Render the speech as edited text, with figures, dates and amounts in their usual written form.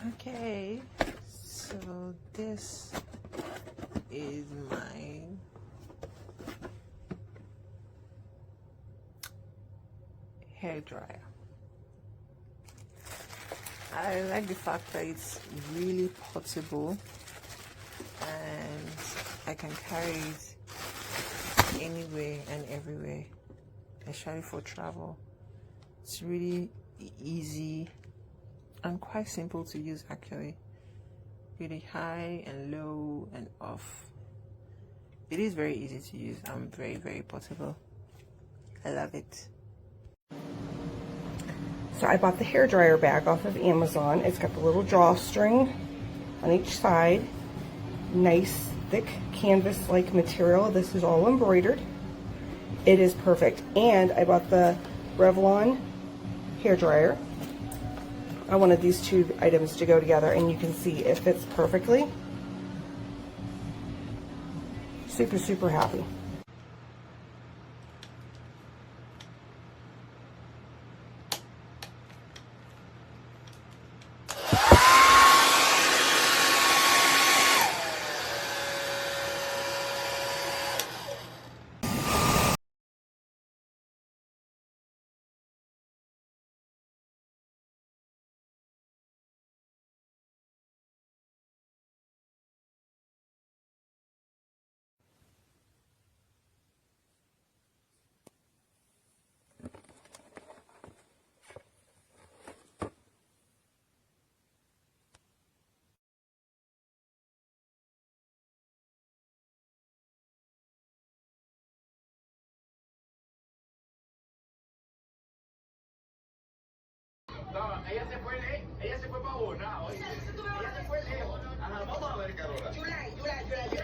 Okay, so this is my hair dryer. I like the fact that it's really portable and I can carry it anywhere and everywhere, especially for travel. It's really easy and quite simple to use actually. Really high and low and off. It is very easy to use and very portable. I love it. So I bought the hairdryer bag off of Amazon. It's got the little drawstring on each side. Nice thick canvas-like material. This is all embroidered. It is perfect. And I bought the Revlon hairdryer. I wanted these two items to go together, and you can see it fits perfectly. Super happy. No, ella se fue para Bona, oye. Ella se fue lejos. Ajá, vamos a ver, Carola. July.